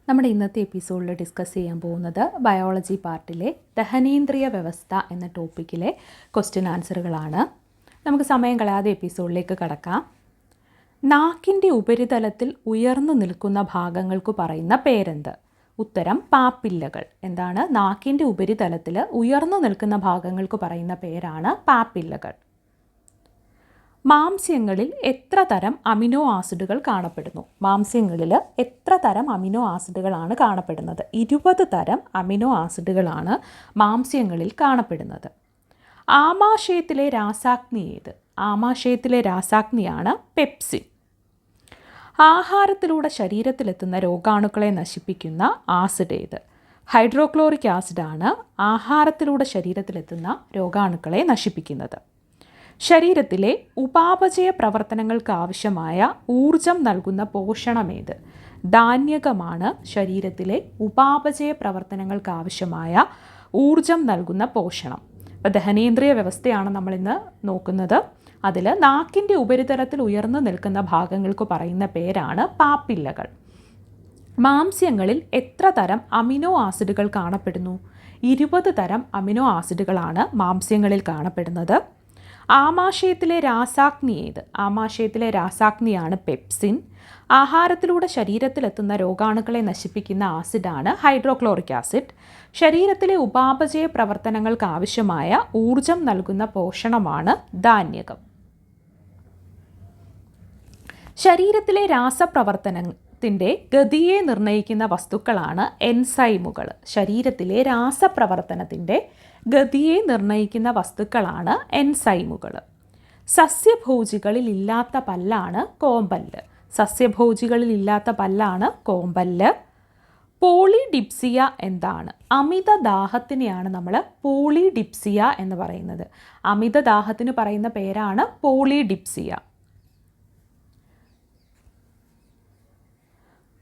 നമ്മുടെ ഇന്നത്തെ എപ്പിസോഡിൽ ഡിസ്കസ് ചെയ്യാൻ പോകുന്നത് ബയോളജി പാർട്ടിലെ ദഹനേന്ദ്രിയ വ്യവസ്ഥ എന്ന ടോപ്പിക്കിലെ ക്വസ്റ്റ്യൻ ആൻസറുകളാണ്. നമുക്ക് സമയം കളയാതെ എപ്പിസോഡിലേക്ക് കടക്കാം. നാക്കിൻ്റെ ഉപരിതലത്തിൽ ഉയർന്നു നിൽക്കുന്ന ഭാഗങ്ങൾക്ക് പറയുന്ന പേരെന്ത്? ഉത്തരം പാപ്പില്ലകൾ. എന്താണ്? നാക്കിൻ്റെ ഉപരിതലത്തിൽ ഉയർന്നു നിൽക്കുന്ന ഭാഗങ്ങൾക്ക് പറയുന്ന പേരാണ് പാപ്പില്ലകൾ. മാംസ്യങ്ങളിൽ എത്ര തരം അമിനോ ആസിഡുകൾ കാണപ്പെടുന്നു? മാംസ്യങ്ങളിൽ എത്ര തരം അമിനോ ആസിഡുകളാണ് കാണപ്പെടുന്നത്? 20 തരം അമിനോ ആസിഡുകളാണ് മാംസ്യങ്ങളിൽ കാണപ്പെടുന്നത്. ആമാശയത്തിലെ രാസാഗ്നി ഏത്? ആമാശയത്തിലെ രാസാഗ്നിയാണ് പെപ്സിൻ. ആഹാരത്തിലൂടെ ശരീരത്തിലെത്തുന്ന രോഗാണുക്കളെ നശിപ്പിക്കുന്ന ആസിഡ് ഏത്? ഹൈഡ്രോക്ലോറിക് ആസിഡാണ് ആഹാരത്തിലൂടെ ശരീരത്തിലെത്തുന്ന രോഗാണുക്കളെ നശിപ്പിക്കുന്നത്. ശരീരത്തിലെ ഉപാപചയ പ്രവർത്തനങ്ങൾക്ക് ആവശ്യമായ ഊർജം നൽകുന്ന പോഷണമേത്? ധാന്യകമാണ് ശരീരത്തിലെ ഉപാപചയ പ്രവർത്തനങ്ങൾക്ക് ആവശ്യമായ ഊർജം നൽകുന്ന പോഷണം. അപ്പോൾ ദഹനേന്ദ്രിയ വ്യവസ്ഥയാണ് നമ്മളിന്ന് നോക്കുന്നത്. അതിൽ നാക്കിൻ്റെ ഉപരിതലത്തിൽ ഉയർന്നു നിൽക്കുന്ന ഭാഗങ്ങൾക്ക് പറയുന്ന പേരാണ് പാപ്പില്ലകൾ. മാംസ്യങ്ങളിൽ എത്ര തരം അമിനോ ആസിഡുകൾ കാണപ്പെടുന്നു? 20 തരം അമിനോ ആസിഡുകളാണ് മാംസ്യങ്ങളിൽ കാണപ്പെടുന്നത്. ആമാശയത്തിലെ രാസാഗ്നി ഏത്? ആമാശയത്തിലെ രാസാഗ്നിയാണ് പെപ്സിൻ. ആഹാരത്തിലൂടെ ശരീരത്തിലെത്തുന്ന രോഗാണുക്കളെ നശിപ്പിക്കുന്ന ആസിഡാണ് ഹൈഡ്രോക്ലോറിക് ആസിഡ്. ശരീരത്തിലെ ഉപാപചയ പ്രവർത്തനങ്ങൾക്ക് ആവശ്യമായ ഊർജം നൽകുന്ന പോഷണമാണ് ധാന്യകം. ശരീരത്തിലെ രാസപ്രവർത്തനത്തിൻ്റെ ഗതിയെ നിർണ്ണയിക്കുന്ന വസ്തുക്കളാണ് എൻസൈമുകൾ. ശരീരത്തിലെ രാസപ്രവർത്തനത്തിൻ്റെ ഗതിയെ നിർണ്ണയിക്കുന്ന വസ്തുക്കളാണ് എൻസൈമുകൾ. സസ്യഭോജികളിൽ ഇല്ലാത്ത പല്ലാണ് കോമ്പല്ല്. സസ്യഭോജികളിൽ ഇല്ലാത്ത പല്ലാണ് കോമ്പല്ല്. പോളിഡിപ്സിയ എന്താണ്? അമിതദാഹത്തിനെയാണ് നമ്മൾ പോളിഡിപ്സിയ എന്ന് പറയുന്നത്. അമിതദാഹത്തിന് പറയുന്ന പേരാണ് പോളിഡിപ്സിയ.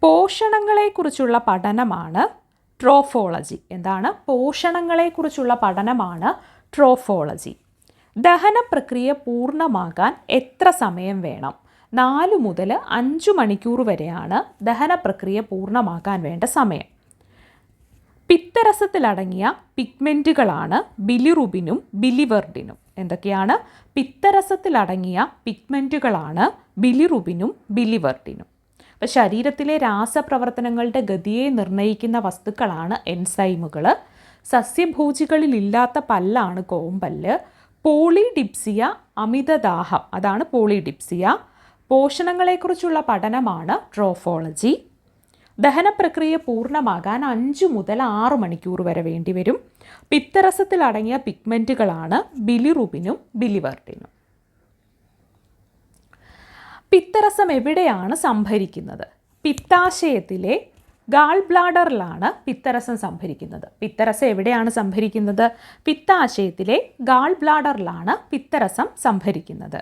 പോഷണങ്ങളെക്കുറിച്ചുള്ള പഠനമാണ് ട്രോഫോളജി. എന്താണ്? പോഷണങ്ങളെക്കുറിച്ചുള്ള പഠനമാണ് ട്രോഫോളജി. ദഹന പ്രക്രിയ പൂർണ്ണമാകാൻ എത്ര സമയം വേണം? 4 മുതൽ 5 മണിക്കൂർ വരെയാണ് ദഹന പ്രക്രിയ പൂർണ്ണമാകാൻ വേണ്ട സമയം. പിത്തരസത്തിലടങ്ങിയ പിഗ്മെൻറ്റുകളാണ് ബിലിറുബിനും ബിലിവർഡിനും. എന്തൊക്കെയാണ്? പിത്തരസത്തിലടങ്ങിയ പിഗ്മെൻറ്റുകളാണ് ബിലിറുബിനും ബിലിവർഡിനും. അപ്പോൾ ശരീരത്തിലെ രാസപ്രവർത്തനങ്ങളുടെ ഗതിയെ നിർണ്ണയിക്കുന്ന വസ്തുക്കളാണ് എൻസൈമുകൾ. സസ്യഭോജികളിൽ ഇല്ലാത്ത പല്ലാണ് കോമ്പല്ല്. പോളിഡിപ്സിയ അമിതദാഹം, അതാണ് പോളിഡിപ്സിയ. പോഷണങ്ങളെക്കുറിച്ചുള്ള പഠനമാണ് ട്രോഫോളജി. ദഹനപ്രക്രിയ പൂർണ്ണമാകാൻ 5 മുതൽ 6 മണിക്കൂർ വരെ വേണ്ടിവരും. പിത്തരസത്തിലടങ്ങിയ പിഗ്മെൻറ്റുകളാണ് ബിലിറുബിനും ബിലിവർഡിനും. പിത്തരസം എവിടെയാണ് സംഭരിക്കുന്നത്? പിത്താശയത്തിലെ ഗാൾ ബ്ലാഡറിലാണ് പിത്തരസം സംഭരിക്കുന്നത്. പിത്തരസം എവിടെയാണ് സംഭരിക്കുന്നത്? പിത്താശയത്തിലെ ഗാൾ ബ്ലാഡറിലാണ് പിത്തരസം സംഭരിക്കുന്നത്.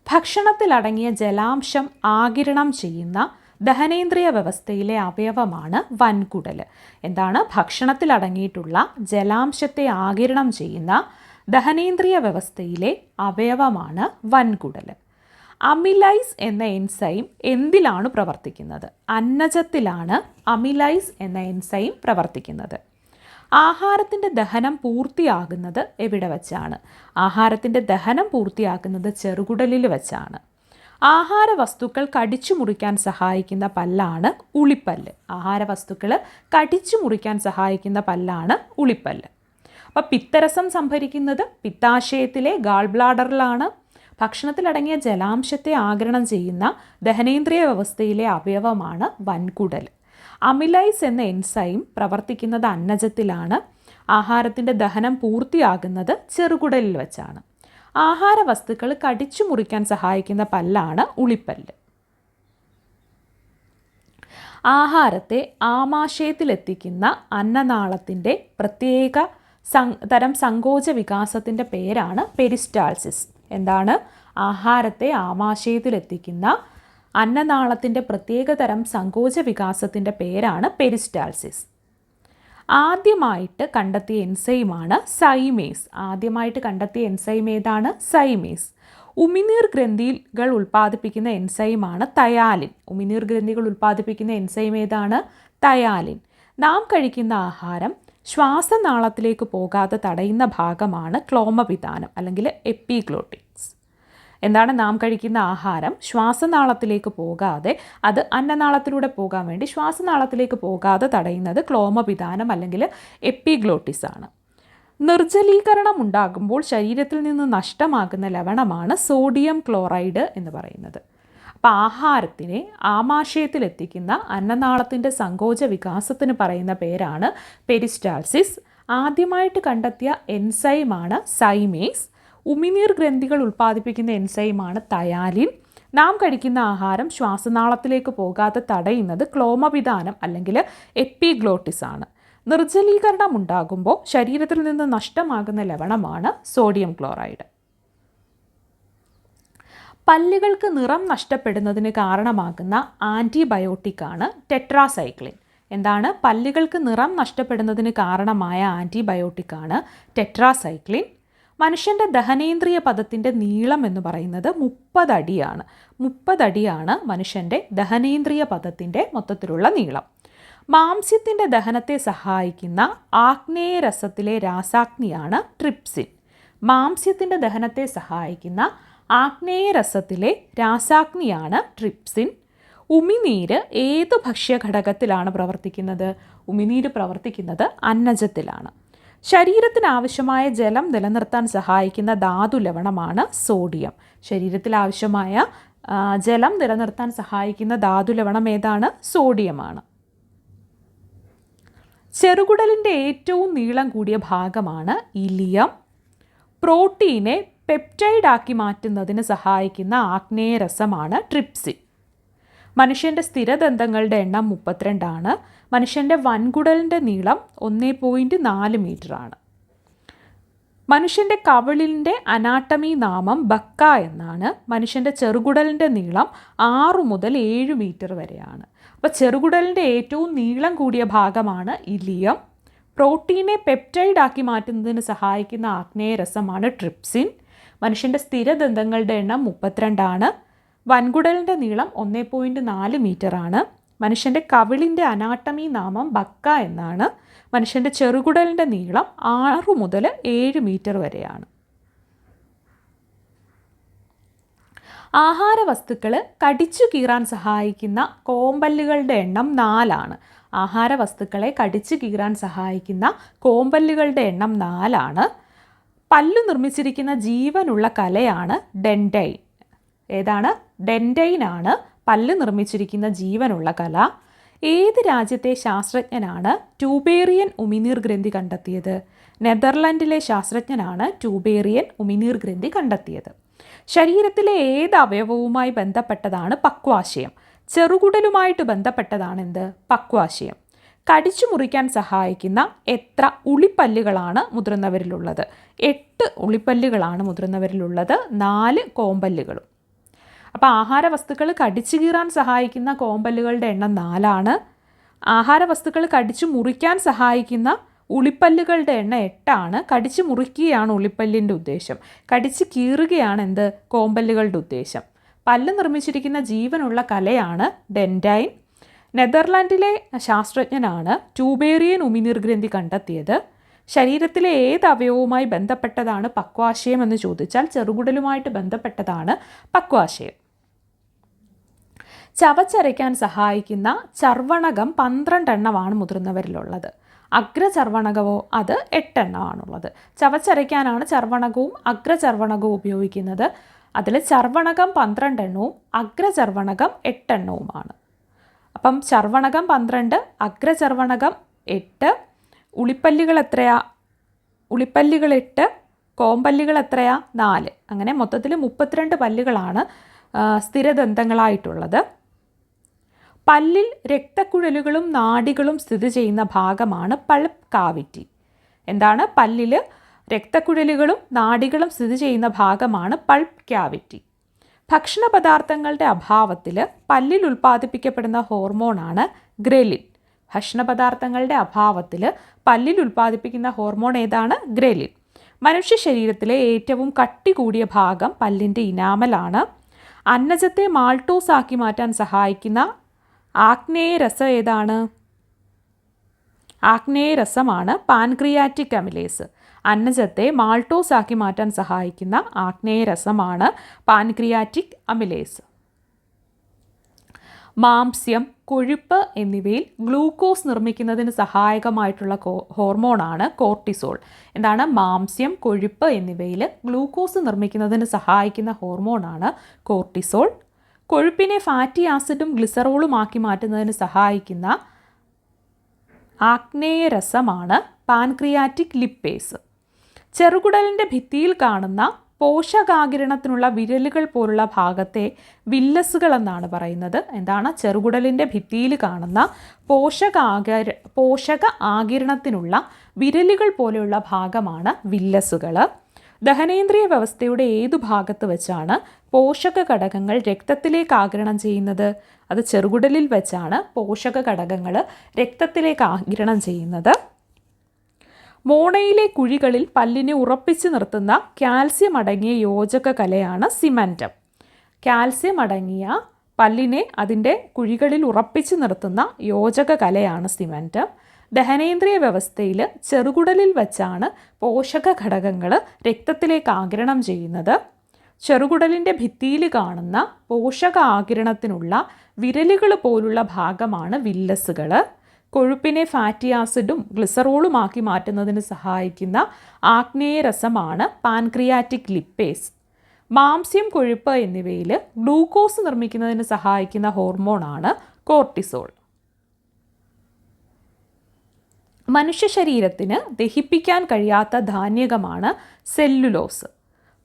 ഭക്ഷണത്തിലടങ്ങിയ ജലാംശം ആഗിരണം ചെയ്യുന്ന ദഹനേന്ദ്രിയ വ്യവസ്ഥയിലെ അവയവമാണ് വൻകുടൽ. എന്താണ്? ഭക്ഷണത്തിലടങ്ങിയിട്ടുള്ള ജലാംശത്തെ ആഗിരണം ചെയ്യുന്ന ദഹനേന്ദ്രിയ വ്യവസ്ഥയിലെ അവയവമാണ് വൻകുടൽ. അമിലൈസ് എന്ന എൻസൈം എന്തിലാണ് പ്രവർത്തിക്കുന്നത്? അന്നജത്തിലാണ് അമിലൈസ് എന്ന എൻസൈം പ്രവർത്തിക്കുന്നത്. ആഹാരത്തിൻ്റെ ദഹനം പൂർത്തിയാകുന്നത് എവിടെ വച്ചാണ്? ആഹാരത്തിൻ്റെ ദഹനം പൂർത്തിയാക്കുന്നത് ചെറുകുടലിൽ വച്ചാണ്. ആഹാര വസ്തുക്കൾ കടിച്ചു മുറിക്കാൻ സഹായിക്കുന്ന പല്ലാണ് ഉളിപ്പല്ല്. ആഹാര വസ്തുക്കൾ കടിച്ചു മുറിക്കാൻ സഹായിക്കുന്ന പല്ലാണ് ഉളിപ്പല്ല്. അപ്പോൾ പിത്തരസം സംഭരിക്കുന്നത് പിത്താശയത്തിലെ ഗാൾ ബ്ലാഡറിലാണ്. ഭക്ഷണത്തിലടങ്ങിയ ജലാംശത്തെ ആഗിരണം ചെയ്യുന്ന ദഹനേന്ദ്രിയ വ്യവസ്ഥയിലെ അവയവമാണ് വൻകുടൽ. അമിലൈസ് എന്ന എൻസൈം പ്രവർത്തിക്കുന്നത് അന്നജത്തിലാണ്. ആഹാരത്തിൻ്റെ ദഹനം പൂർത്തിയാകുന്നത് ചെറുകുടലിൽ വെച്ചാണ്. ആഹാര വസ്തുക്കൾ കടിച്ചു മുറിക്കാൻ സഹായിക്കുന്ന പല്ലാണ് ഉളിപ്പല്ല്. ആഹാരത്തെ ആമാശയത്തിലെത്തിക്കുന്ന അന്നനാളത്തിൻ്റെ പ്രത്യേക തരം സങ്കോച വികാസത്തിൻ്റെ പേരാണ് പെരിസ്റ്റാൾസിസ്. എന്താണ്? ആഹാരത്തെ ആമാശയത്തിലെത്തിക്കുന്ന അന്നനാളത്തിൻ്റെ പ്രത്യേക തരം സങ്കോച വികാസത്തിൻ്റെ പേരാണ് പെരിസ്റ്റാൾസിസ്. ആദ്യമായിട്ട് കണ്ടെത്തിയ എൻസൈമാണ് സൈമേസ്. ആദ്യമായിട്ട് കണ്ടെത്തിയ എൻസൈം ഏതാണ്? സൈമേസ്. ഉമിനീർ ഗ്രന്ഥികൾ ഉൽപ്പാദിപ്പിക്കുന്ന എൻസൈമാണ് തയാലിൻ. ഉമിനീർ ഗ്രന്ഥികൾ ഉൽപ്പാദിപ്പിക്കുന്ന എൻസൈം ഏതാണ്? തയാലിൻ. നാം കഴിക്കുന്ന ആഹാരം ശ്വാസനാളത്തിലേക്ക് പോകാതെ തടയുന്ന ഭാഗമാണ് ക്ലോമപിതാനം അല്ലെങ്കിൽ എപ്പിഗ്ലോട്ടിക്സ്. എന്താണ്? നാം കഴിക്കുന്ന ആഹാരം ശ്വാസനാളത്തിലേക്ക് പോകാതെ അത് അന്നനാളത്തിലൂടെ പോകാൻ വേണ്ടി ശ്വാസനാളത്തിലേക്ക് പോകാതെ തടയുന്നത് ക്ലോമപിതാനം അല്ലെങ്കിൽ എപ്പിഗ്ലോട്ടിസ് ആണ്. നിർജ്ജലീകരണം ഉണ്ടാകുമ്പോൾ ശരീരത്തിൽ നിന്ന് നഷ്ടമാകുന്ന ലവണമാണ് സോഡിയം ക്ലോറൈഡ് എന്ന് പറയുന്നത്. അപ്പോൾ ആഹാരത്തിനെ ആമാശയത്തിലെത്തിക്കുന്ന അന്നനാളത്തിൻ്റെ സങ്കോച വികാസത്തിന് പറയുന്ന പേരാണ് പെരിസ്റ്റാൾസിസ്. ആദ്യമായിട്ട് കണ്ടെത്തിയ എൻസൈമാണ് സൈമേസ്. ഉമിനീർ ഗ്രന്ഥികൾ ഉൽപ്പാദിപ്പിക്കുന്ന എൻസൈമാണ് തയാലിൻ. നാം കഴിക്കുന്ന ആഹാരം ശ്വാസനാളത്തിലേക്ക് പോകാതെ തടയുന്നത് ക്ലോമപിതാനം അല്ലെങ്കിൽ എപ്പിഗ്ലോട്ടിസ് ആണ്. നിർജ്ജലീകരണം ഉണ്ടാകുമ്പോൾ ശരീരത്തിൽ നിന്ന് നഷ്ടമാകുന്ന ലവണമാണ് സോഡിയം ക്ലോറൈഡ്. പല്ലുകൾക്ക് നിറം നഷ്ടപ്പെടുന്നതിന് കാരണമാകുന്ന ആൻറ്റിബയോട്ടിക്കാണ് ടെട്രാസൈക്ലിൻ. എന്താണ്? പല്ലുകൾക്ക് നിറം നഷ്ടപ്പെടുന്നതിന് കാരണമായ ആൻറ്റിബയോട്ടിക്കാണ് ടെട്രാസൈക്ലിൻ. മനുഷ്യൻ്റെ ദഹനേന്ദ്രിയ പദത്തിൻ്റെ നീളം എന്ന് പറയുന്നത് 30 അടിയാണ്. 30 അടിയാണ് മനുഷ്യൻ്റെ ദഹനേന്ദ്രിയ പദത്തിൻ്റെ മൊത്തത്തിലുള്ള നീളം. മാംസ്യത്തിൻ്റെ ദഹനത്തെ സഹായിക്കുന്ന ആഗ്നേയരസത്തിലെ രാസാഗ്നിയാണ് ട്രിപ്സിൻ. മാംസ്യത്തിൻ്റെ ദഹനത്തെ സഹായിക്കുന്ന ആഗ്നേയരസത്തിലെ രാസാഗ്നിയാണ് ട്രിപ്സിൻ. ഉമിനീര് ഏത് ഭക്ഷ്യഘടകത്തിലാണ് പ്രവർത്തിക്കുന്നത്? ഉമിനീര് പ്രവർത്തിക്കുന്നത് അന്നജത്തിലാണ്. ശരീരത്തിന് ആവശ്യമായ ജലം നിലനിർത്താൻ സഹായിക്കുന്ന ധാതു ലവണമാണ് സോഡിയം. ശരീരത്തിൽ ആവശ്യമായ ജലം നിലനിർത്താൻ സഹായിക്കുന്ന ധാതു ലവണം ഏതാണ്? സോഡിയമാണ്. ചെറുകുടലിൻ്റെ ഏറ്റവും നീളം കൂടിയ ഭാഗമാണ് ഇലിയം. പ്രോട്ടീനെ പെപ്റ്റൈഡാക്കി മാറ്റുന്നതിന് സഹായിക്കുന്ന ആഗ്നേയരസമാണ് ട്രിപ്സിൻ. മനുഷ്യൻ്റെ സ്ഥിരദന്തങ്ങളുടെ എണ്ണം 32 ആണ്. മനുഷ്യൻ്റെ വൻകുടലിൻ്റെ നീളം 1.4 മീറ്ററാണ്. മനുഷ്യൻ്റെ കവിളിൻ്റെ അനാട്ടമി നാമം ബക്ക എന്നാണ്. മനുഷ്യൻ്റെ ചെറുകുടലിൻ്റെ നീളം 6 മുതൽ 7 മീറ്റർ വരെയാണ്. അപ്പോൾ ചെറുകുടലിൻ്റെ ഏറ്റവും നീളം കൂടിയ ഭാഗമാണ് ഇലിയം. പ്രോട്ടീനെ പെപ്റ്റൈഡാക്കി മാറ്റുന്നതിന് സഹായിക്കുന്ന ആഗ്നേയരസമാണ് ട്രിപ്സിൻ. മനുഷ്യൻ്റെ സ്ഥിരദന്തങ്ങളുടെ എണ്ണം 32 ആണ്. വൻകുടലിൻ്റെ നീളം 1.4 മീറ്ററാണ്. മനുഷ്യൻ്റെ കവിളിൻ്റെ അനാട്ടമി നാമം ബക്ക എന്നാണ്. മനുഷ്യൻ്റെ ചെറുകുടലിൻ്റെ നീളം 6 മുതൽ 7 മീറ്റർ വരെയാണ്. ആഹാരവസ്തുക്കൾ കടിച്ചു കീറാൻ സഹായിക്കുന്ന കോമ്പല്ലുകളുടെ എണ്ണം 4 ആണ്. ആഹാരവസ്തുക്കളെ കടിച്ചു കീറാൻ സഹായിക്കുന്ന കോമ്പല്ലുകളുടെ എണ്ണം 4 ആണ്. പല്ലു നിർമ്മിച്ചിരിക്കുന്ന ജീവനുള്ള കലയാണ് ഡെൻഡൈൻ. ഏതാണ്? ഡെൻഡൈനാണ് പല്ല് നിർമ്മിച്ചിരിക്കുന്ന ജീവനുള്ള കല. ഏത് രാജ്യത്തെ ശാസ്ത്രജ്ഞനാണ് ട്യൂബേറിയൻ ഉമിനീർ ഗ്രന്ഥി കണ്ടെത്തിയത്? നെതർലൻഡിലെ ശാസ്ത്രജ്ഞനാണ് ട്യൂബേറിയൻ ഉമിനീർ ഗ്രന്ഥി കണ്ടെത്തിയത്. ശരീരത്തിലെ ഏത് അവയവവുമായി ബന്ധപ്പെട്ടതാണ് പക്വാശയം? ചെറുകുടലുമായിട്ട് ബന്ധപ്പെട്ടതാണ് എന്ത്? പക്വാശയം. കടിച്ചു മുറിക്കാൻ സഹായിക്കുന്ന എത്ര ഉളിപ്പല്ലുകളാണ് മുതിർന്നവരിലുള്ളത്? 8 ഉളിപ്പല്ലുകളാണ് മുതിർന്നവരിലുള്ളത്, 4 കോമ്പല്ലുകളും. അപ്പോൾ ആഹാരവസ്തുക്കൾ കടിച്ചു കീറാൻ സഹായിക്കുന്ന കോമ്പല്ലുകളുടെ എണ്ണം 4 ആണ്. ആഹാരവസ്തുക്കൾ കടിച്ചു മുറിക്കാൻ സഹായിക്കുന്ന ഉളിപ്പല്ലുകളുടെ എണ്ണം 8 ആണ്. കടിച്ചു മുറിക്കുകയാണ് ഉളിപ്പല്ലിൻ്റെ ഉദ്ദേശം. കടിച്ചു കീറുകയാണ് എന്ത്? കോമ്പല്ലുകളുടെ ഉദ്ദേശം. പല്ല് നിർമ്മിച്ചിരിക്കുന്ന ജീവനുള്ള കലയാണ് ഡെൻഡൈൻ. നെതർലാൻഡിലെ ശാസ്ത്രജ്ഞനാണ് ട്യൂബേറിയൻ ഉമിനീർ ഗ്രന്ഥി കണ്ടെത്തിയത്. ശരീരത്തിലെ ഏത് അവയവവുമായി ബന്ധപ്പെട്ടതാണ് പക്വാശയം എന്ന് ചോദിച്ചാൽ ചെറുകുടലുമായിട്ട് ബന്ധപ്പെട്ടതാണ് പക്വാശയം. ചവച്ചരയ്ക്കാൻ സഹായിക്കുന്ന ചർവണകം 12 എണ്ണമാണ് മുതിർന്നവരിലുള്ളത്. അഗ്രചർവണകവോ? അത് 8 എണ്ണമാണുള്ളത്. ചവച്ചരയ്ക്കാനാണ് ചർവണകവും അഗ്രചർവണകവും ഉപയോഗിക്കുന്നത്. അതിൽ ചർവണകം 12 എണ്ണവും അഗ്രചർവണകം 8 എണ്ണവുമാണ്. അപ്പം ചർവണകം 12, അഗ്രചർവണകം 8. ഉളിപ്പല്ലുകൾ എത്രയാ? ഉളിപ്പല്ലുകൾ 8, കോമ്പല്ലുകൾ എത്രയാ? 4. അങ്ങനെ മൊത്തത്തിൽ 32 പല്ലുകളാണ് സ്ഥിരദന്തങ്ങളായിട്ടുള്ളത്. പല്ലിൽ രക്തക്കുഴലുകളും നാഡികളും സ്ഥിതി ചെയ്യുന്ന ഭാഗമാണ് പൾപ്പ് കാവിറ്റി. എന്താണ്? പല്ലിൽ രക്തക്കുഴലുകളും നാഡികളും സ്ഥിതി ചെയ്യുന്ന ഭാഗമാണ് പൾപ്പ് ക്യാവിറ്റി. ഭക്ഷണ പദാർത്ഥങ്ങളുടെ അഭാവത്തിൽ പല്ലിൽ ഉൽപ്പാദിപ്പിക്കപ്പെടുന്ന ഹോർമോണാണ് ഗ്രേലിൻ. ഭക്ഷണപദാർത്ഥങ്ങളുടെ അഭാവത്തിൽ പല്ലിൽ ഉൽപ്പാദിപ്പിക്കുന്ന ഹോർമോൺ ഏതാണ്? ഗ്രേലിൻ. മനുഷ്യ ശരീരത്തിലെ ഏറ്റവും കട്ടി കൂടിയ ഭാഗം പല്ലിൻ്റെ ഇനാമലാണ്. അന്നജത്തെ മാൾട്ടോസ് ആക്കി മാറ്റാൻ സഹായിക്കുന്ന ആഗ്നേയരസം ഏതാണ്? ആഗ്നേയരസമാണ് പാൻക്രിയാറ്റിക് അമിലേസ്. അന്നജത്തെ മാൾട്ടോസ് ആക്കി മാറ്റാൻ സഹായിക്കുന്ന ആഗ്നേയരസമാണ് പാൻക്രിയാറ്റിക് അമിലേസ്. മാംസ്യം, കൊഴുപ്പ് എന്നിവയിൽ ഗ്ലൂക്കോസ് നിർമ്മിക്കുന്നതിന് സഹായകമായിട്ടുള്ള ഹോർമോണാണ് കോർട്ടിസോൾ. എന്താണ്? മാംസ്യം, കൊഴുപ്പ് എന്നിവയിൽ ഗ്ലൂക്കോസ് നിർമ്മിക്കുന്നതിന് സഹായിക്കുന്ന ഹോർമോണാണ് കോർട്ടിസോൾ. കൊഴുപ്പിനെ ഫാറ്റി ആസിഡും ഗ്ലിസറോളും ആക്കി മാറ്റുന്നതിന് സഹായിക്കുന്ന ആഗ്നേയരസമാണ് പാൻക്രിയാറ്റിക് ലിപ്പേസ്. ചെറുകുടലിൻ്റെ ഭിത്തിയിൽ കാണുന്ന പോഷകാകിരണത്തിനുള്ള വിരലുകൾ പോലുള്ള ഭാഗത്തെ വില്ലസുകൾ എന്നാണ് പറയുന്നത്. എന്താണ്? ചെറുകുടലിൻ്റെ ഭിത്തിയിൽ കാണുന്ന പോഷക ആകിരണത്തിനുള്ള വിരലുകൾ പോലെയുള്ള ഭാഗമാണ് വില്ലസുകൾ. ദഹനേന്ദ്രിയ വ്യവസ്ഥയുടെ ഏതു ഭാഗത്ത് വെച്ചാണ് പോഷക ഘടകങ്ങൾ രക്തത്തിലേക്ക് ആഗിരണം ചെയ്യുന്നത്? അത് ചെറുകുടലിൽ വെച്ചാണ് പോഷക ഘടകങ്ങൾ രക്തത്തിലേക്ക് ആഗിരണം ചെയ്യുന്നത്. മോണയിലെ കുഴികളിൽ പല്ലിനെ ഉറപ്പിച്ചു നിർത്തുന്ന കാൽസ്യം അടങ്ങിയ യോജക കലയാണ് സിമൻറ്റം. കാൽസ്യം അടങ്ങിയ പല്ലിനെ അതിൻ്റെ കുഴികളിൽ ഉറപ്പിച്ചു നിർത്തുന്ന യോജക കലയാണ് സിമൻറ്റം. ദഹനേന്ദ്രിയ വ്യവസ്ഥയിൽ ചെറുകുടലിൽ വച്ചാണ് പോഷക ഘടകങ്ങൾ രക്തത്തിലേക്ക് ആഗിരണം ചെയ്യുന്നത്. ചെറുകുടലിൻ്റെ ഭിത്തിയിൽ കാണുന്ന പോഷക ആഗിരണത്തിനുള്ള വിരലുകൾ പോലുള്ള ഭാഗമാണ് വില്ലസുകൾ. കൊഴുപ്പിനെ ഫാറ്റി ആസിഡും ഗ്ലിസറോളും ആക്കി മാറ്റുന്നതിന് സഹായിക്കുന്ന ആഗ്നേയരസമാണ് പാൻക്രിയാറ്റിക് ലിപ്പേസ്. മാംസ്യം, കൊഴുപ്പ് എന്നിവയിൽ ഗ്ലൂക്കോസ് നിർമ്മിക്കുന്നതിന് സഹായിക്കുന്ന ഹോർമോണാണ് കോർട്ടിസോൾ. മനുഷ്യ ശരീരത്തിന് ദഹിപ്പിക്കാൻ കഴിയാത്ത ധാന്യകമാണ് സെല്ലുലോസ്.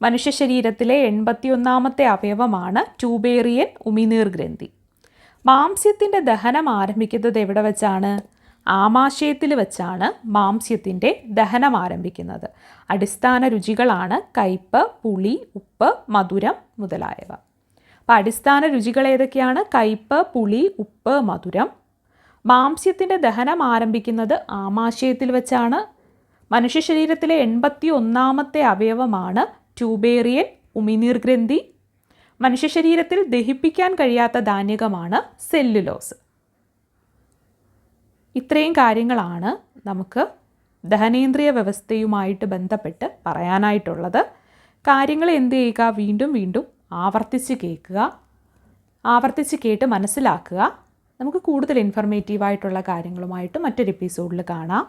മനുഷ്യ ശരീരത്തിലെ 81ാമത്തെ അവയവമാണ് ട്യൂബേറിയൻ ഉമിനീർ ഗ്രന്ഥി. മാംസ്യത്തിൻ്റെ ദഹനം ആരംഭിക്കുന്നത് എവിടെ വെച്ചാണ്? ആമാശയത്തിൽ വെച്ചാണ് മാംസ്യത്തിൻ്റെ ദഹനം ആരംഭിക്കുന്നത്. അടിസ്ഥാന രുചികളാണ് കയ്പ്, പുളി, ഉപ്പ്, മധുരം മുതലായവ. അപ്പോൾ അടിസ്ഥാന രുചികൾ ഏതൊക്കെയാണ്? കയ്പ്, പുളി, ഉപ്പ്, മധുരം. മാംസ്യത്തിൻ്റെ ദഹനം ആരംഭിക്കുന്നത് ആമാശയത്തിൽ വെച്ചാണ്. മനുഷ്യ ശരീരത്തിലെ 81ാമത്തെ അവയവമാണ് ട്യൂബേറിയൻ ഉമിനീർ ഗ്രന്ഥി. മനുഷ്യ ശരീരത്തിൽ ദഹിപ്പിക്കാൻ കഴിയാത്ത ധാന്യകമാണ് സെല്ലുലോസ്. ഇത്രയും കാര്യങ്ങളാണ് നമുക്ക് ദഹനേന്ദ്രിയ വ്യവസ്ഥയുമായിട്ട് ബന്ധപ്പെട്ട് പറയാനായിട്ടുള്ളത്. കാര്യങ്ങൾ എന്ത് ചെയ്യുക? വീണ്ടും വീണ്ടും ആവർത്തിച്ച് കേൾക്കുക, ആവർത്തിച്ച് കേട്ട് മനസ്സിലാക്കുക. നമുക്ക് കൂടുതൽ ഇൻഫർമേറ്റീവായിട്ടുള്ള കാര്യങ്ങളുമായിട്ട് മറ്റൊരു എപ്പിസോഡിൽ കാണാം.